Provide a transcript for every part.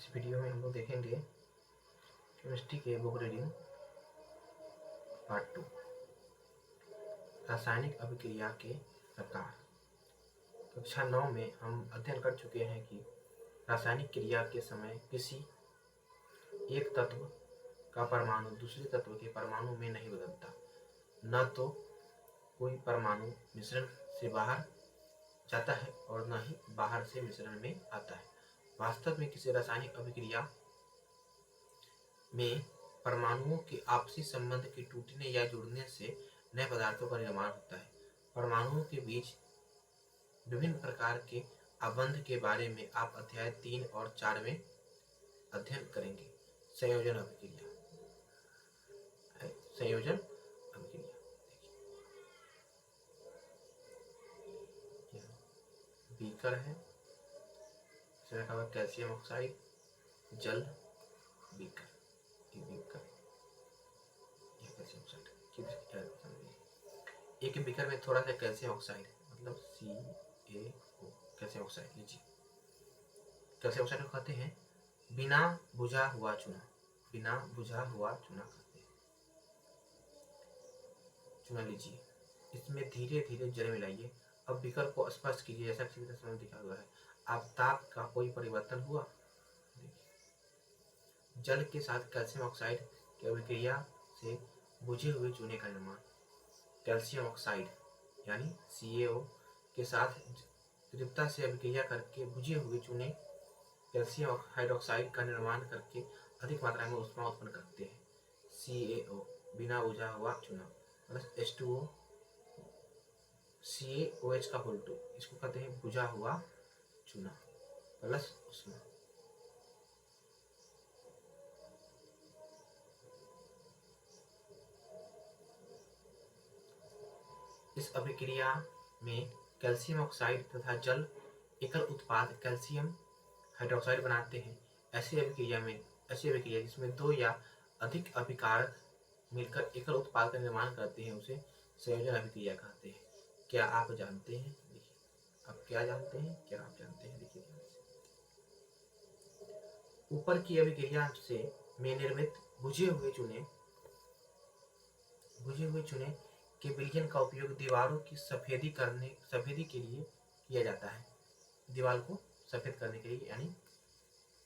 इस वीडियो में हम लोग देखेंगे केमिस्ट्री के बुक रीडिंग पार्ट 2 रासायनिक अभिक्रिया के प्रकार। कक्षा 9 में हम अध्ययन कर चुके हैं कि रासायनिक क्रिया के समय किसी एक तत्व का परमाणु दूसरे तत्व के परमाणु में नहीं बदलता, न तो कोई परमाणु मिश्रण से बाहर जाता है और न ही बाहर से मिश्रण में आता है। वास्तव में किसी रासायनिक अभिक्रिया में परमाणुओं के आपसी संबंध के टूटने या जुड़ने से नए पदार्थों का निर्माण होता है। परमाणुओं के बीच विभिन्न प्रकार के आबंध के बारे में आप अध्याय 3 और 4 में अध्ययन करेंगे। संयोजन अभिक्रिया। संयोजन अभिक्रिया बीकर है, इसमें रखा हुआ कैल्शियम ऑक्साइड, जल, बीकर, एक बीकर में थोड़ा सा कैल्शियम ऑक्साइड मतलब CaO कैल्शियम ऑक्साइड लीजिए। कैल्शियम ऑक्साइड को कहते हैं बिना बुझा हुआ चूना। बिना बुझा हुआ चूना कहते हैं। चूना लीजिए, इसमें धीरे धीरे जल मिलाइए। अब बीकर को स्पर्श कीजिए जैसा कि तस्वीर में दिखा हुआ है। आप ताप का कोई परिवर्तन हुआ? जल के साथ कैल्शियम ऑक्साइड की अभिक्रिया से बुझे हुए चूने का निर्माण। कैल्शियम ऑक्साइड यानी CaO के साथ तीव्रता से अभिक्रिया करके बुझे हुए चूने कैल्शियम हाइड्रोक्साइड का निर्माण करके अधिक मात्रा में ऊष्मा उत्पन्न करते हैं। CaO बिना बुझा हुआ चूना प्लस H2O CaOH का होल 2, इसको कहते हैं बुझा हुआ चूना प्लस ऊष्मा। इस अभिक्रिया में कैल्शियम ऑक्साइड तथा जल एकल उत्पाद कैल्शियम हाइड्रोक्साइड बनाते हैं। ऐसी अभिक्रिया जिसमें दो या अधिक अभिकारक मिलकर एकल उत्पाद का निर्माण करते हैं उसे संयोजन अभिक्रिया कहते हैं। क्या आप जानते हैं? देखिए, आप क्या जानते हैं? क्या आप जानते हैं? देखिए ध्यान से। ऊपर की अभिक्रिया से में निर्मित बुझे हुए चूने के विलयन का उपयोग दीवारों की सफेदी के लिए किया जाता है। दीवार को सफेद करने के लिए यानी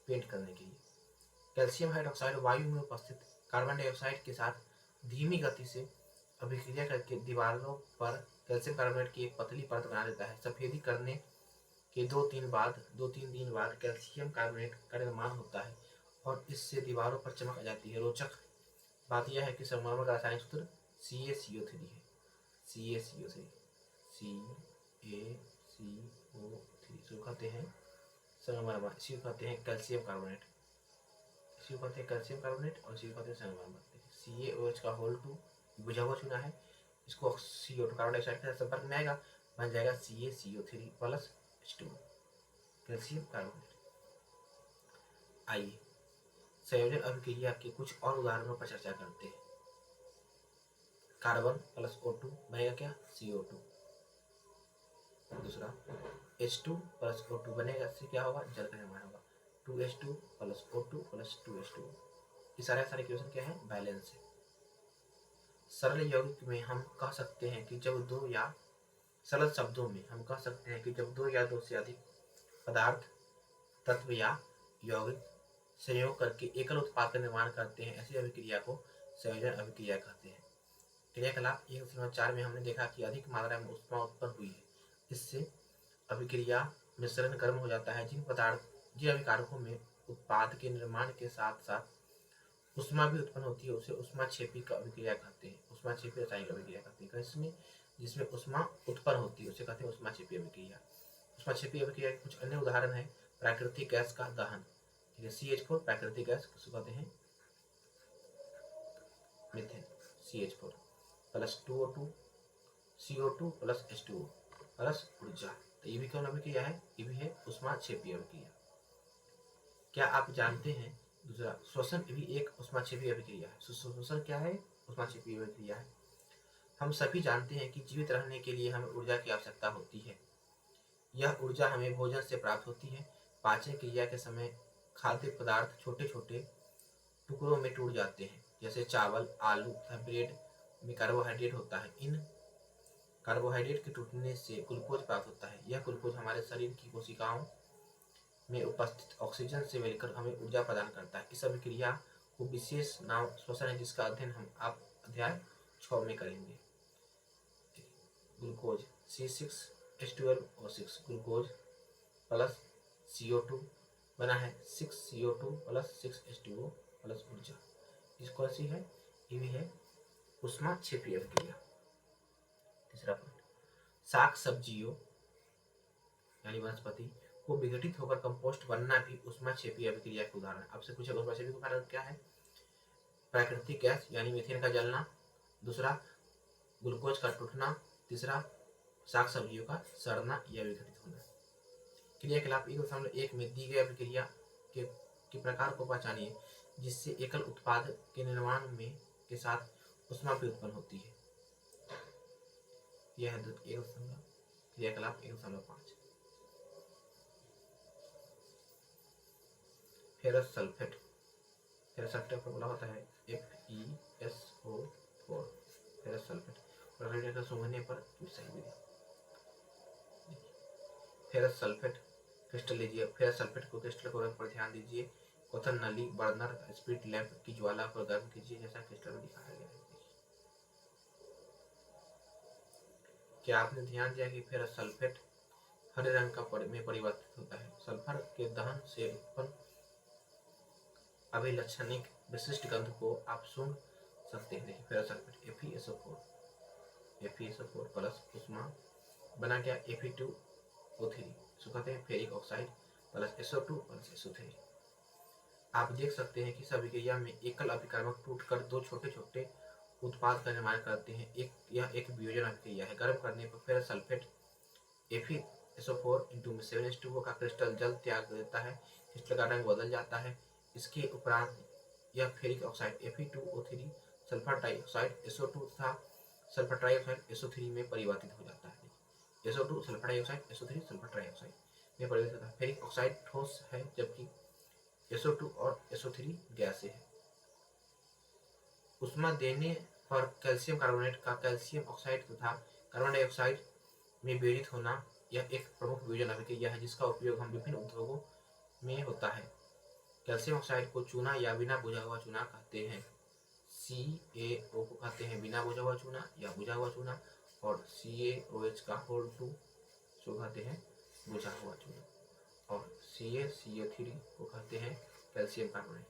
पेंट करने के लिए। कैल्शियम हाइड्रोक्साइड वायु में उपस्थित कार्बन डाइऑक्साइड के साथ धीमी गति से अभिक्रिया करके दीवारों पर कैल्शियम कार्बोनेट की एक पतली परत बना देता है। सफेदी करने के 2-3 दिन बाद कैल्शियम कार्बोनेट का निर्माण होता है और इससे दीवारों पर चमक आ जाती है। रोचक बात यह है कि संगमरमर का रासायनिक सूत्र CaCO3 है। CaCO3 इसको कहते हैं संगमरमर, इसी को कहते हैं कैल्शियम कार्बोनेट, इसी को कहते हैं कैल्शियम कार्बोनेट और इसी को कहते हैं संगमरमर। CaOH का होल 2 बुझा हुआ चूना है, इसको CO2 कार्बन डाइऑक्साइड के संपर्क में आएगा, बन जाएगा CaCO3 plus H2O calcium carbonate. आइए संयोजन अभिक्रिया के कुछ और उदाहरणों पर चर्चा करते हैं। कार्बन प्लस O2 बनेगा क्या? CO2। दूसरा H2 प्लस O2 बनेगा, इससे क्या होगा? जल का निर्माण होगा। 2H2 plus O2 plus 2H2। ये सारे इक्वेशन क्या है? बैलेंस है। सरल यौगिक में हम कह सकते हैं कि जब सरल शब्दों में हम कह सकते हैं कि जब दो या दो से अधिक पदार्थ, तत्व या यौगिक संयोग करके एकल उत्पाद का निर्माण करते हैं, ऐसी अभिक्रिया को संयोजन अभिक्रिया कहते हैं। क्रियाकलाप 1.4 में हमने देखा कि अधिक मात्रा में ऊष्मा उत्पन्न हुई है। इससे अभिक्रिया मिश्रण गर्म हो जाता है। जिन अभिकारकों में उत्पाद के निर्माण के साथ साथ ऊष्मा भी उत्पन्न होती है उसे ऊष्माक्षेपी अभिक्रिया कहते हैं। ऊष्माक्षेपी रासायनिक अभिक्रिया कहते हैं। इसमें जिसमें ऊष्मा उत्पन्न होती है उसे कहते हैं ऊष्माक्षेपी अभिक्रिया। ऊष्माक्षेपी अभिक्रिया के कुछ अन्य उदाहरण है प्राकृतिक गैस का दहन। CH4 प्राकृतिक गैस किसको कहते हैं? Methane. CH4 plus 2O2 CO2 plus H2O plus ऊर्जा। तो ये भी कौन अभिक्रिया है? ये भी है ऊष्माक्षेपी अभिक्रिया। क्या आप जानते हैं? दूसरा श्वसन भी एक ऊष्माक्षेपी अभिक्रिया है। श्वसन क्या है? ऊष्माक्षेपी अभिक्रिया है। हम सभी जानते हैं कि जीवित रहने के लिए हमें ऊर्जा की आवश्यकता होती है। यह ऊर्जा हमें भोजन से प्राप्त होती है। पाचन क्रिया के समय खाद्य पदार्थ छोटे छोटे टुकड़ों में टूट जाते हैं, जैसे चावल, आलू तथा ब्रेड में कार्बोहाइड्रेट होता है। इन कार्बोहाइड्रेट के टूटने से ग्लूकोज प्राप्त होता है। यह ग्लूकोज हमारे शरीर की कोशिकाओं में उपस्थित ऑक्सीजन से मिलकर हमें ऊर्जा प्रदान करता है। इस अभिक्रिया को विशेष नाम श्वसन है, जिसका अध्ययन हम आप अध्याय 6 में करेंगे। Glucose C6H12O6 glucose plus CO2 बना है 6CO2 प्लस 6H2O प्लस ऊर्जा। इस कौन सी है? ये भी है ऊष्माक्षेपीय अभिक्रिया। तीसरा पॉइंट, शाक सब्जियों यानी वनस्पति को विघटित होकर कंपोस्ट बनना भी ऊष्माक्षेपीय अभिक्रिया के उदाहरण है। आपसे पूछा ऊष्माक्षेपी का कारण क्या है? प्राकृतिक गैस यानी मीथेन का जलना, दूसरा ग्लूकोज का टूटना, तीसरा शाक सब्जियों का सड़ना या विघटित होना। क्रियाकलाप 1.1 में दी गई अभिक्रिया के प्रकार को पहचानिए जिससे एकल उत्पाद के निर्माण में के साथ ऊष्मा भी उत्पन्न होती है। यह है क्रियाकलाप 1.5। फेरस सल्फेट, फेरस सल्फेट का बोला होता है FeSO4। फेरस सल्फेट का सूंघने पर सही विधि। फेरस सल्फेट क्रिस्टल लीजिए। फेरस सल्फेट को क्रिस्टल को रंग पर ध्यान दीजिए। क्वथन नली, बर्नर, स्पिरिट लैंप की ज्वाला पर गर्म कीजिए जैसा क्रिस्टल में दिखाया गया है। क्या आपने ध्यान दिया कि फेरस सल्फेट हरे रंग का में परिवर्तित होता है? सल्फर के दहन से उत्पन्न अभिलक्षणिक विशिष्ट गंध को आप सूंघ सकते हैं। देखिए फेरस सल्फेट FeSO4 प्लस ऊष्मा बना गया Fe2O3, इसको कहते हैं ferric oxide plus SO2 plus SO3। आप देख सकते हैं कि इस अभिक्रिया में एकल अभिकर्मक टूटकर दो छोटे छोटे उत्पाद का निर्माण करते हैं। यह एक वियोजन अभिक्रिया है। गर्म करने पर फेरस सल्फेट FeSO4 में 7H2O का क्रिस्टल जल त्याग देता है। क्रिस्टल का रंग बदल जाता है। इसके उपरांत यह ferric oxide Fe2O3 sulphur dioxide SO2 तथा सल्फर ट्राइऑक्साइड SO3 में परिवर्तित हो जाता है। SO2 sulphur dioxide SO3 sulphur trioxide में परिवर्तित होता है। फेरिक ऑक्साइड ठोस है जबकि SO2 और SO3 गैस है। ऊष्मा देने पर कैल्शियम कार्बोनेट का कैल्शियम ऑक्साइड तथा कार्बन डाइऑक्साइड में वियोजित होना यह एक प्रमुख वियोजन अभिक्रिया है जिसका उपयोग हम विभिन्न उद्योगों में होता है। कैल्शियम ऑक्साइड को चूना या बिना बुझा हुआ चूना कहते हैं। CaO को कहते हैं बिना बुझा हुआ चूना या बुझा हुआ चूना, और CaOH का होल 2 को कहते हैं बुझा हुआ चूना, और CaCO3 को कहते हैं कैल्शियम कार्बोनेट।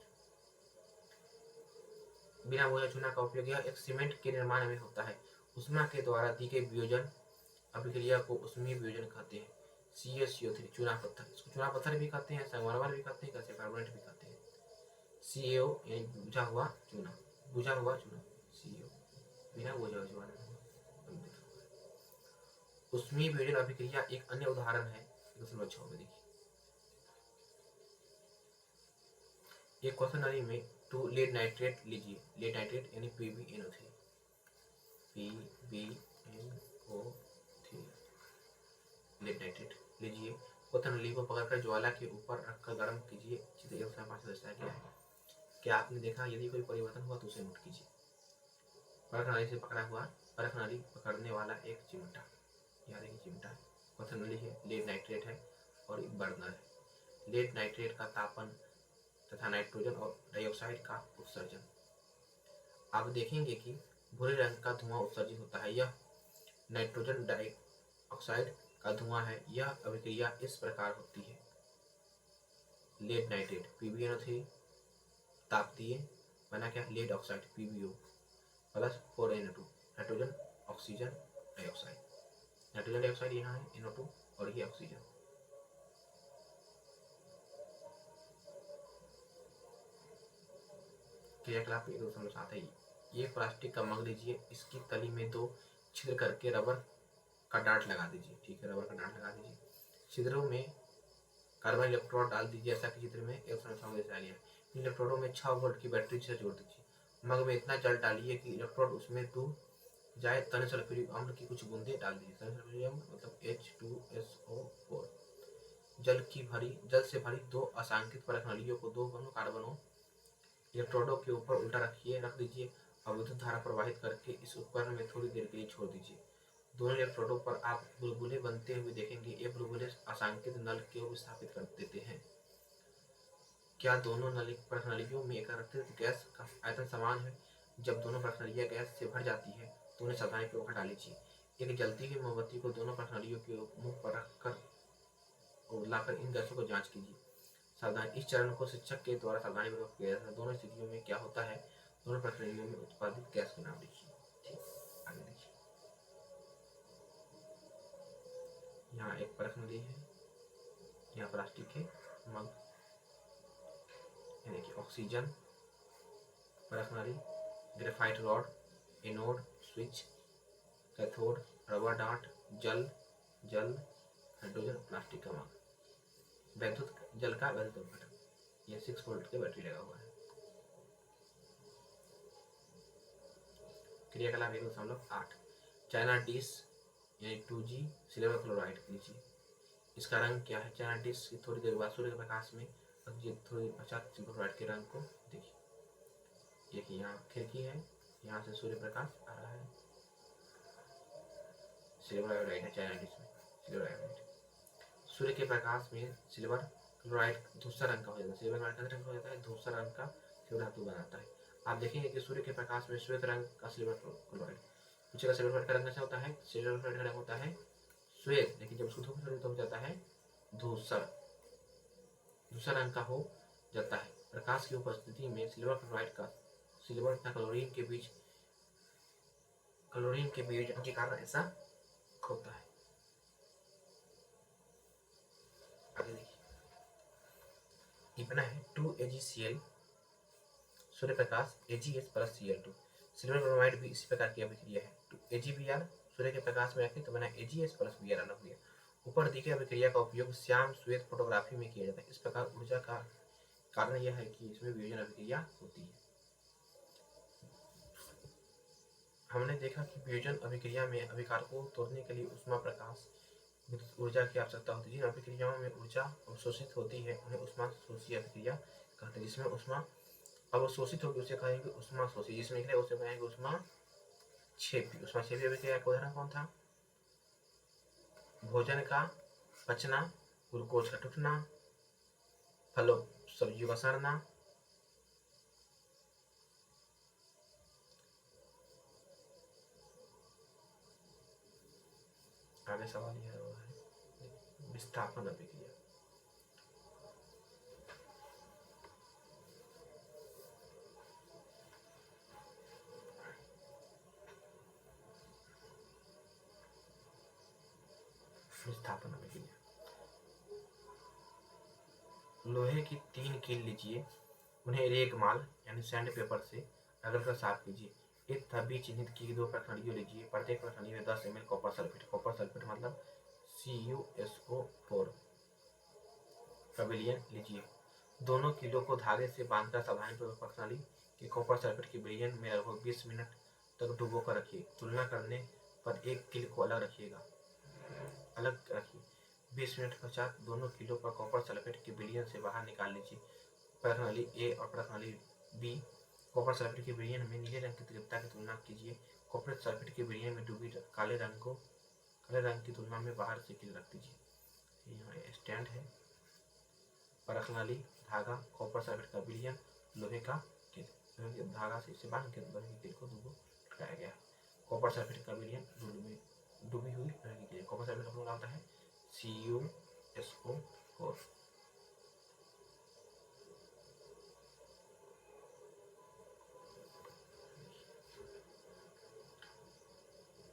बिना बुझा चूना का उपयोग यह एक सीमेंट के निर्माण में होता है। ऊष्मा के द्वारा दी गई वियोजन अभिक्रिया को ऊष्मीय वियोजन कहते हैं। CaCO3 चूना पत्थर, इसको चूना पत्थर भी कहते हैं, संगमरमर भी कहते हैं, कैल्शियम कार्बोनेट भी कहते हैं। CaO यानी बुझा हुआ चूना CaO बिना बुझा हुआ चूना। ऊष्मीय वियोजन अभिक्रिया एक अन्य उदाहरण है 1.6 में। देखिए एक क्वेश्चन नली में 2 लेड नाइट्रेट लीजिए। लेड नाइट्रेट यानी PbNO3 लेड नाइट्रेट लीजिए। क्वेश्चन नली को पकड़कर ज्वाला के ऊपर रखकर गर्म कीजिए। चित्र 1.5 में दर्शाया गया है। क्या आपने देखा? यदि कोई परिवर्तन हुआ तो उसे नोट कीजिए। परख नली से पकड़ा हुआ, परख नली पकड़ने वाला एक चिमटा, यहाँ देखिए चिमटा है, क्वेश्चन नली है, लेड नाइट्रेट है और एक बर्नर है। लेड नाइट्रेट का तापन तथा नाइट्रोजन और डाइऑक्साइड का उत्सर्जन। आप देखेंगे कि भूरे रंग का धुआं उत्सर्जित होता है, यह नाइट्रोजन डाइऑक्साइड का धुआं है। यह अभिक्रिया इस प्रकार होती है। लेड नाइट्रेट PbNO3 ताप दिए, बना क्या? Lead oxide PbO plus 4NO2 nitrogen oxygen dioxide. Nitrogen dioxide यहाँ है NO2 और ये ऑक्सीजन। क्रियाकलाप 1.7 है। ये प्लास्टिक का मग लीजिए, इसकी तली में 2 छिद्र करके रबर का डार्ट लगा दीजिए। ठीक है, रबर का डार्ट लगा दीजिए। छिद्रों में कार्बन इलेक्ट्रोड डाल दीजिए जैसा कि चित्र में 1.6 में दिखाया गया है। इन इलेक्ट्रोडों में 6 वोल्ट की बैटरी से जोड़ दीजिए। मग में इतना जल डालिए कि इलेक्ट्रोड उसमें डूब जाए। तन सल्फ्यूरिक अम्ल की कुछ बूंदें डाल दीजिए। तन सल्फ्यूरिक अम्ल मतलब H2SO4। जल से भरी दो असांकित परख नलियों को दो कार्बनों इलेक्ट्रोडों के ऊपर उल्टा रख दीजिए और विद्युत धारा प्रवाहित करके इस उपकरण में थोड़ी देर के लिए छोड़ दीजिए। दोनों इलेक्ट्रोडों पर आप बुलबुले बनते हुए देखेंगे। ये बुलबुले असांकित नल को विस्थापित कर देते हैं। क्या दोनों परख नलियों में एकत्रित गैस का आयतन समान है? जब दोनों परख नलियां गैस से भर जाती है तो उन्हें सावधानीपूर्वक हटा लीजिए। एक जलती हुई मोमबत्ती को दोनों परख नलियों के मुख पर रखकर और लाकर इन गैसों को जांच कीजिए। सावधान इस चरण को शिक्षक के द्वारा सावधानीपूर्वक किया जाता है। दोनों स्थितियों में क्या होता है? दोनों परख नलियों में उत्पादित गैस के नाम लिखिए। ठीक, आगे देखिए। यहाँ एक परख नली है, यहाँ प्लास्टिक है मग, देखिए ऑक्सीजन परख नली, graphite rod, anode, switch, cathode, rubber डांट, जल, हाइड्रोजन, प्लास्टिक का मग, जल का वैद्युत उपकरण, ये 6 वोल्ट की बैटरी लगा हुआ है। क्रियाकलाप 1.8 चाइना डिश यानी 2G सिल्वर क्लोराइड लीजिए। इसका रंग क्या है? चाइना डिश की थोड़ी देर बाद सूर्य के प्रकाश में थोड़ी पश्चात सिल्वर क्लोराइड के रंग को देखिए। देखिए यहाँ खिड़की है, यहाँ से सूर्य प्रकाश आ रहा है, सिल्वर आयोडाइड है चाइना डिश में, सिल्वर आयोडाइड। सूर्य के प्रकाश में सिल्वर क्लोराइड धूसर रंग का हो जाता है। सिल्वर क्लोराइड का रंग हो जाता है धूसर रंग का, सिल्वर धातु बनाता है। आप देखेंगे कि सूर्य के प्रकाश में श्वेत रंग का सिल्वर क्लोराइड, पूछेगा सिल्वर क्लोराइड का रंग कैसा होता है? सिल्वर क्लोराइड का रंग होता है श्वेत, लेकिन जब शुद्ध तो हो जाता है धूसर रंग का हो जाता है। प्रकाश की उपस्थिति में सिल्वर क्लोराइड का सिल्वर तथा क्लोरीन के बीच के कारण ऐसा होता है। आगे देखिए, इतना है 2AgCl Surya Prakash AgH plus Cl2। Silver bromide भी इसी प्रकार की अभिक्रिया है। तो AgBr सूर्य के प्रकाश में रखें तो बना AgH प्लस Br अलग हुआ। ऊपर दी गई अभिक्रिया का उपयोग श्याम श्वेत फोटोग्राफी में किया जाता है। इस प्रकार ऊर्जा का कारण यह है कि इसमें वियोजन अभिक्रिया होती है। हमने देखा कि वियोजन अभिक्रिया में अभिकार को तोड़ने के लिए उष्मा प्रकाश विद्युत ऊर्जा की आवश्यकता होती है। जिन अभिक्रियाओं में ऊर्जा अवशोषित होती है उन्हें उष्मा शोषी अभिक्रिया कहते हैं। जिसमें उष्मा अवशोषित होगी उसे कहेंगे उष्मा शोषी, जिसमें निकले उसे कहेंगे उष्मा क्षेपी। उष्मा क्षेपी अभिक्रिया का उदाहरण कौन था? भोजन का पचना, ग्लूकोज का टूटना, फलों सब्जियों का सड़ना, आगे सवाल यह है विस्थापन अभिक्रिया। विस्थापन अभिक्रिया, लोहे की 3 कील लीजिए, उन्हें रेगमाल यानी सैंड पेपर से रगड़कर साफ कीजिए। एक तभी चिन्हित की 2 प्रखंडियों लीजिए, प्रत्येक प्रखंडी में 10 ml कॉपर सल्फेट मतलब CuSO4 का विलयन लीजिए। दोनों कीलों को धागे से बांधकर सावधानीपूर्वक प्रखंडी के कॉपर सल्फेट के विलयन में लगभग 20 मिनट तक डुबो कर रखिए। तुलना करने पर एक कील को अलग रखिए। 20 मिनट पश्चात दोनों कीलों पर कॉपर सल्फेट के विलयन से बाहर निकाल लीजिए। प्रखंडी ए और प्रखंडी बी कॉपर सल्फेट के विलयन में नीले रंग की तीव्रता की तुलना कीजिए। कॉपर सल्फेट के विलयन में डूबी काले रंग की तुलना में बाहर से कील रख दीजिए। यहाँ स्टैंड है, प्रखंडी धागा, कॉपर सल्फेट का विलयन, लोहे का कील। लोहे के धागा से इसे बांध के लोहे की कील को डुबो लगाया गया। कॉपर सल्फेट का विलयन डूबी हुई लोहे की कील। कॉपर सल्फेट का फॉर्मूला होता है CuSO4।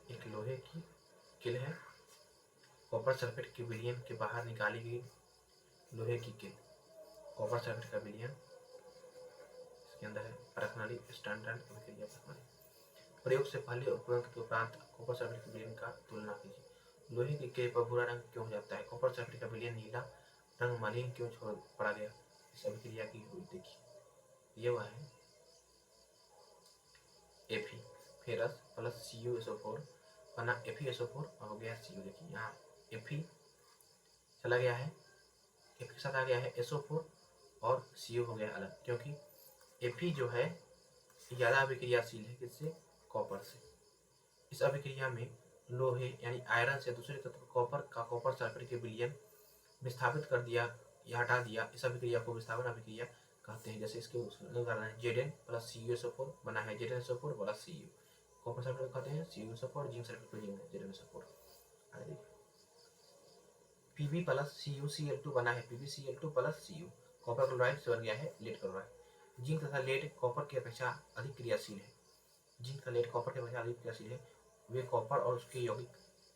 एक लोहे की कील है, कॉपर सल्फेट के विलयन के बाहर निकाली गई लोहे की कील, कॉपर सल्फेट का विलयन इसके अंदर है। प्रखंडी स्टैंडर्ड अभिक्रिया प्रखंडी प्रयोग से पहले उपरोक्त के उपरांत कॉपर सल्फेट के विलयन का तुलना कीजिए। लोहे की कील पर भूरा रंग क्यों हो जाता है? कॉपर सल्फेट का विलयन नीला रंग मलिन क्यों छोड़ पड़ा गया? इस अभिक्रिया की हुई देखिए। ये वह है Fe फेरस प्लस CuSO4 बना FeSO4 और हो गया Cu। देखिए यहाँ Fe चला गया है F के साथ आ गया है SO4 और CO हो गया अलग, क्योंकि Fe जो है ज़्यादा अभिक्रियाशील है किससे, कॉपर से। इस अभिक्रिया में लोहे यानी आयरन से दूसरे तत्व कॉपर का कॉपर सल्फेट के विलयन विस्थापित कर दिया या हटा दिया। इस अभिक्रिया को विस्थापन अभिक्रिया कहते हैं। जैसे इसके उदाहरण है Zn प्लस CuSO4 बना है ZnSO4 plus Cu, copper sulphate कहते हैं CuSO4, जिंक सल्फेट को ZnSO4। आगे देखिए Pb प्लस CuCl2 बना है PbCl2 plus Cu, copper chloride से बन गया है लेड क्लोराइड। जिंक तथा लेड कॉपर की अपेक्षा अधिक क्रियाशील है। जिंक तथा लेड कॉपर की अपेक्षा अधिक क्रियाशील है। वे कॉपर और उसके यौगिक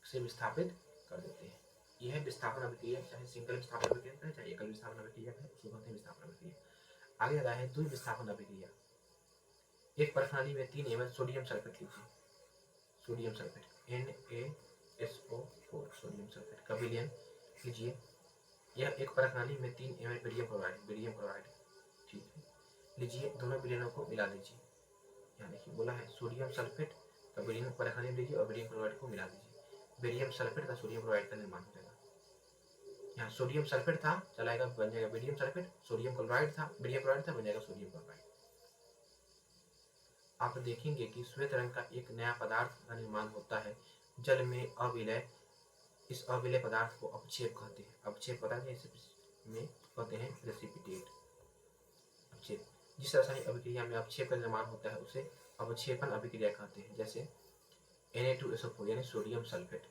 से विस्थापित कर देते हैं। यह विस्थापन अभिक्रिया, चाहे सिंगल विस्थापन अभिक्रिया कहें चाहे एकल विस्थापन अभिक्रिया कहें, उसको कहते हैं विस्थापन अभिक्रिया। आगे आता है द्वि विस्थापन अभिक्रिया। एक प्रणाली में 3 ml सोडियम सल्फेट लीजिए, sodium sulphate NaSO4 sodium sulphate का विलयन लीजिए। यह एक प्रणाली में 3 ml बेरियम क्लोराइड ठीक है लीजिए, दोनों विलयनों को मिला दीजिए। यहाँ देखिए बोला है सोडियम सल्फेट का बेरियम प्रणाली में लीजिए और बेरियम क्लोराइड को मिला दीजिए। बेरियम सल्फेट का सोडियम क्लोराइड का निर्माण हो जाएगा। यहाँ सोडियम सल्फेट था चलाएगा, बन जाएगा बेरियम सल्फेट। सोडियम क्लोराइड था, बेरियम क्लोराइड था, बन जाएगा सोडियम क्लोराइड। आप देखेंगे कि श्वेत रंग का एक नया पदार्थ का निर्माण होता है जल में अविलय। इस अविलय पदार्थ को अपक्षेप कहते हैं। अपक्षेप पता है में कहते हैं प्रेसिपिटेट। अपक्षेप, जिस रासायनिक अभिक्रिया में अपक्षेप का निर्माण होता है उसे अवक्षेपन अभिक्रिया कहते हैं। जैसे Na2SO4 यानी सोडियम सल्फेट,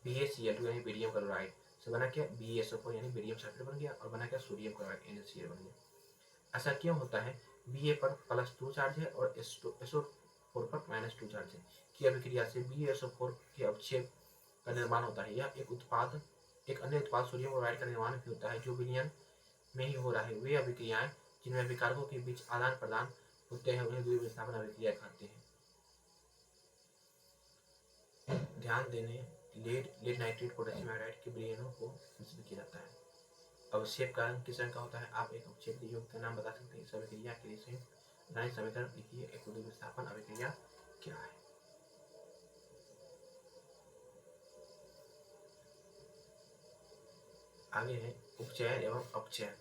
BaCl2 यानी बेरियम क्लोराइड से बना क्या BaSO4 यानी बेरियम सल्फेट बन गया और बना क्या सोडियम क्लोराइड NaCl बन गया। ऐसा क्यों होता है? Ba पर +2 चार्ज है और SO4 पर -2 चार्ज है की अभिक्रिया से BaSO4 के अवक्षेप का निर्माण होता है। यह एक अन्य उत्पाद सोडियम क्लोराइड का निर्माण भी होता है जो विलयन में ही हो रहा है। वे अभिक्रियाएं जिनमें अभिकारकों के बीच आदान प्रदान होते हैं उन्हें द्वि विस्थापन अभिक्रिया कहते हैं। ध्यान देने, लेड नाइट्रेट पोटेशियम हाइड्राइड के विलयनों को मिश्रित किया जाता है। अवक्षेप का रंग किस रंग का होता है? आप एक अवक्षेप यौगिक का नाम बता सकते हैं। इस अभिक्रिया के लिए रासायनिक समीकरण लिखिए। एक द्वि विस्थापन अभिक्रिया क्या है? आगे है उपचयन एवं अपचयन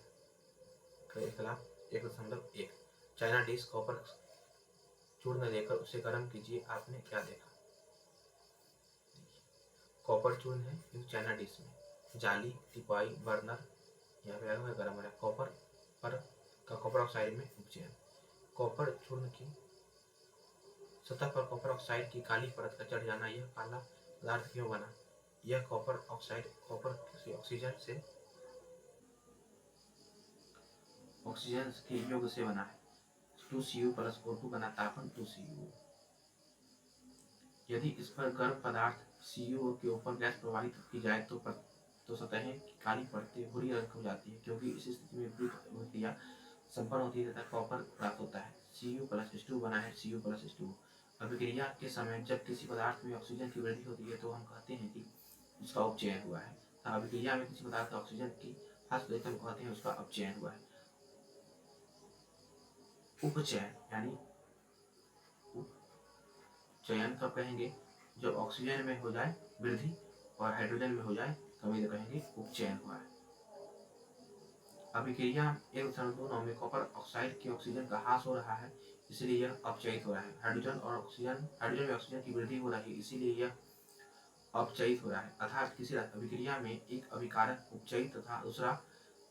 का खिलाफ 1.1। चाइना डिश कॉपर चूर्ण लेकर उसे गर्म कीजिए। आपने क्या देखा? कॉपर चूर्ण है ये चाइना डिश में, जाली, टिपाई, बर्नर यहाँ पे आया गर्म हो रहा है। कॉपर पर का कॉपर ऑक्साइड में उपचयन। कॉपर चूर्ण की सतह पर कॉपर ऑक्साइड की काली परत का चढ़ जाना। यह काला पदार्थ क्यों बना? यह कॉपर ऑक्साइड कॉपर से ऑक्सीजन के योग से बना है। 2Cu प्लस O2 बना तापन 2Cu। यदि इस पर गर्म पदार्थ Cu के ऊपर गैस प्रवाहित की जाए तो सतहें की काली परतें भूरी रंग हो जाती है, क्योंकि इस स्थिति में विपरीत अभिक्रिया संपन्न होती है तथा कॉपर प्राप्त होता है। Cu प्लस H2 बना है Cu प्लस H2। अभिक्रिया के समय जब किसी पदार्थ में ऑक्सीजन की वृद्धि होती है तो हम कहते हैं कि उसका उपचयन हुआ है। अभिक्रिया में किसी पदार्थ का ऑक्सीजन की ह्रास होती है तो कहते हैं उसका अपचयन हुआ है। उपचयन यानी चयन कब कहेंगे? जब ऑक्सीजन में हो जाए वृद्धि और हाइड्रोजन में हो जाए कमी तो कहेंगे उपचयन हुआ है। अभिक्रिया 1.2 में कॉपर ऑक्साइड के ऑक्सीजन का ह्रास हो रहा है, इसलिए यह अपचयित हो रहा है। हाइड्रोजन में ऑक्सीजन की वृद्धि हो रही है, इसीलिए यह अपचयित हो रहा है। अर्थात किसी अभिक्रिया में एक अभिकारक उपचयित तथा दूसरा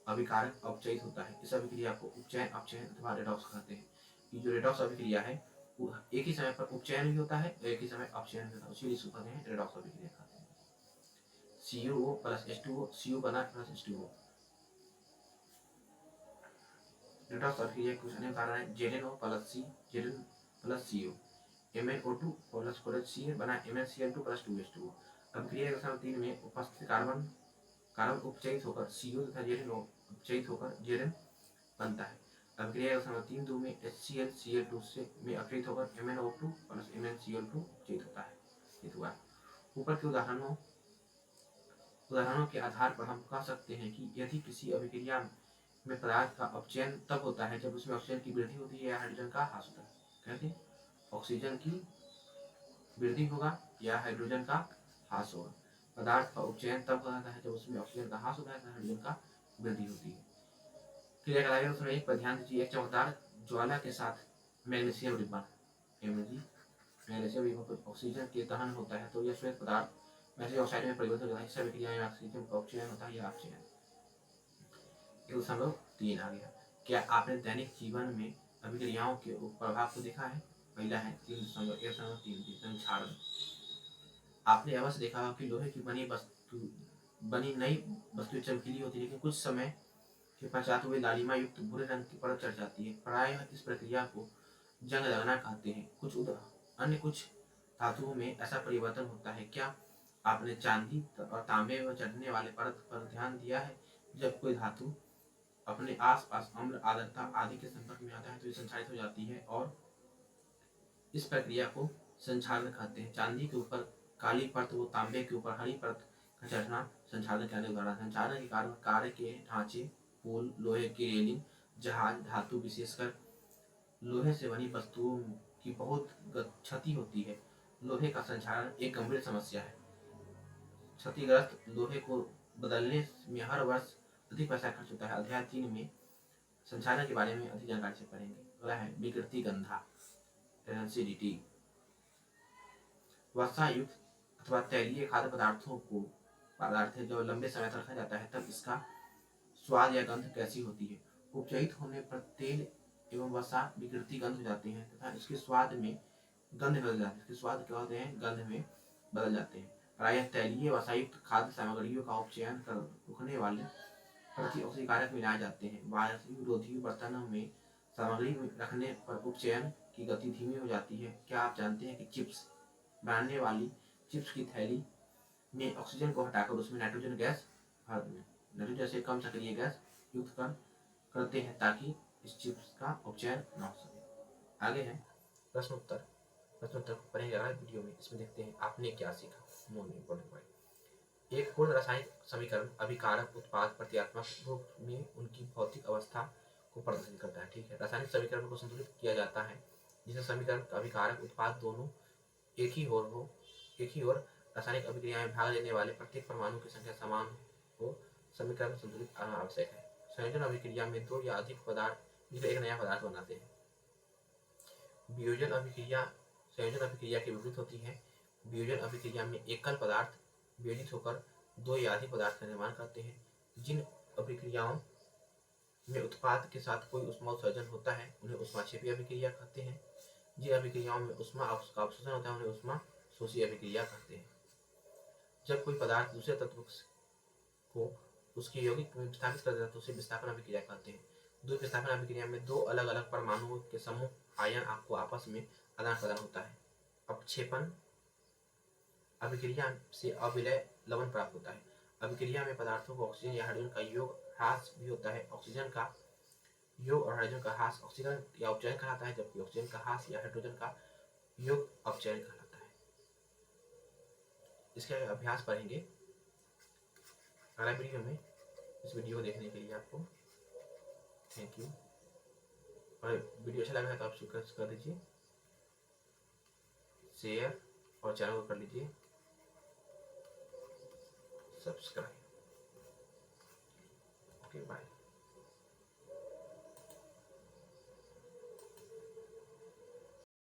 अभिकारक अपचयित होता है। इस अभिक्रिया को उपचयन, अपचयन अथवा रेडॉक्स कहते हैं। ये जो रेडॉक्स अभिक्रिया है वो एक ही समय पर उपचयन भी होता है और एक ही समय अपचयन भी होता है, इसीलिए इसको कहते हैं रेडॉक्स अभिक्रिया कहते हैं। CuO प्लस H2O, Cu बना प्लस H2O। रेडॉक्स अभिक्रिया के कुछ अन्य उदाहरण है ZnO plus C, Zn plus Cu। MnO2 plus Cl बना MnCl2 प्लस 2H2O। अभिक्रिया के समय 3 में उपस्थित कार्बन उपचयित होकर Cu तथा ZnO उपचयित होकर Zn बनता है। अभिक्रिया के समय 3 में HCl Cl2 में अपचयित होकर MnO2 प्लस MnCl2 उपचयित होता है। ऊपर के उदाहरणों के आधार पर हम कह सकते हैं कि यदि किसी अभिक्रिया में पदार्थ का अपचयन तब होता है जब उसमें ऑक्सीजन की वृद्धि होती है या हाइड्रोजन का ह्रास होता है। कहते हैं ऑक्सीजन की वृद्धि होगा या हाइड्रोजन का ह्रास होगा। पदार्थ का उपचयन तब होता है जब उसमें ऑक्सीजन का ह्रास होता है या हाइड्रोजन का वृद्धि होती है। क्रिया का आगे उसमें एक पर ध्यान दीजिए, एक चमकदार ज्वाला के साथ मैग्नीशियम रिबन, मैग्नीशियम रिबन पर ऑक्सीजन के दहन होता है तो यह श्वेत पदार्थ मैग्नीशियम ऑक्साइड में परिवर्तित हो जाता है। इस अभिक्रिया में ऑक्सीजन का अपचयन होता है या अपचयन। 1.3 आ गया। क्या आपने दैनिक जीवन में अभिक्रियाओं के प्रभाव को देखा है? पहला है 3.1.3 संक्षारण। आपने अवश्य देखा होगा कि लोहे की बनी नई वस्तु चमकीली होती है, लेकिन कुछ समय के पश्चात वे लालिमा युक्त भूरे रंग की परत चढ़ जाती है। प्रायः इस प्रक्रिया को जंग लगना कहते हैं। कुछ धातुओं में ऐसा परिवर्तन होता है। क्या आपने चांदी और तांबे में चढ़ने वाले परत पर ध्यान दिया है? जब कोई धातु अपने आसपास अम्ल, आर्द्रता आदि के संपर्क में आता है तो ये संक्षारित हो जाती है और इस प्रक्रिया को संक्षारण कहते हैं। चांदी के ऊपर काली परत व तांबे के ऊपर हरी परत का चढ़ना संक्षारण के अन्य उदाहरण। संक्षारण के कारण कार्य के ढांचे, पुल, लोहे की रेलिंग, जहाज, धातु, विशेषकर लोहे से बनी वस्तुओं की बहुत क्षति होती है। लोहे का संक्षारण एक गंभीर समस्या है। क्षतिग्रस्त लोहे को बदलने में हर वर्ष अधिक पैसा खर्च होता है। अध्याय 3 में संक्षारण के बारे में अधिक जानकारी से पढ़ेंगे। अगला है विकृति गंधा, एसिडिटी। वसा युक्त अथवा तैलीय खाद्य पदार्थ जो लंबे समय तक रखा जाता है तब इसका स्वाद या गंध कैसी होती है? उपचयित होने पर तेल एवं वसा विकृति गंध हो जाते हैं तथा इसके स्वाद में गंध बदल जाते हैं। इसके स्वाद क्या होते हैं? गंध में बदल जाते हैं। प्रायः तैलीय वसायुक्त खाद्य सामग्रियों का उपचयन कर रुकने वाले प्रतिऑक्सीकारक मिलाए जाते हैं। वायुरोधी बर्तनों में सामग्री रखने पर उपचयन की गति धीमी हो जाती है। क्या आप जानते हैं कि चिप्स बनाने वाली चिप्स की थैली में ऑक्सीजन को हटाकर उसमें नाइट्रोजन गैस भर दें, नाइट्रोजन से कम सक्रिय गैस युक्त करते हैं ताकि इस चिप्स का उपचयन न हो सके। आगे है प्रश्नोत्तर पढ़ेंगे अगले वीडियो में। इसमें देखते हैं आपने क्या सीखा। Most important point. एक पूर्ण रासायनिक समीकरण अभिकारक उत्पाद प्रत्यात्मक रूप में उनकी भौतिक अवस्था को प्रदर्शित करता है। ठीक है, रासायनिक समीकरण को संतुलित किया जाता है जिसे समीकरण अभिकारक उत्पाद दोनों एक ही ओर रासायनिक अभिक्रिया में भाग लेने वाले प्रत्येक परमाणु की संख्या समान हो। समीकरण संतुलित आवश्यक है। संयोजन अभिक्रिया में दो या अधिक पदार्थ मिलकर एक नया पदार्थ बनाते हैं। वियोजन अभिक्रिया संयोजन अभिक्रिया के विपरीत होती है। वियोजन अभिक्रिया में एकल पदार्थ वियोजित होकर दो या अधिक पदार्थ का निर्माण करते हैं। जिन अभिक्रियाओं में उत्पाद के साथ कोई ऊष्मा उत्सर्जन होता है उन्हें ऊष्माक्षेपी अभिक्रिया कहते हैं। जिन अभिक्रियाओं में ऊष्मा का अवशोषण होता है उन्हें ऊष्मा शोषी अभिक्रिया कहते हैं। जब कोई पदार्थ दूसरे तत्व को उसके यौगिक में विस्थापित कर देता है तो उसे विस्थापन अभिक्रिया कहते हैं। द्वि विस्थापन अभिक्रिया में दो अलग अलग परमाणुओं के समूह आयन आपको आपस में आदान प्रदान होता है। अपक्षेपण अभिक्रिया से अविलय लवण प्राप्त होता है। अभिक्रिया में पदार्थों को ऑक्सीजन या हाइड्रोजन का योग ह्रास भी होता है। ऑक्सीजन का योग और हाइड्रोजन का ह्रास ऑक्सीकरण या उपचयन कहलाता है, जबकि ऑक्सीजन का ह्रास या हाइड्रोजन का योग अपचयन कहलाता है। इसके अभ्यास पढ़ेंगे अगला वीडियो में। इस वीडियो को देखने के लिए आपको थैंक यू। और वीडियो अच्छा लगा है तो आप कर दीजिए शेयर और चैनल को कर लीजिए सब्सक्राइब। Okay bye.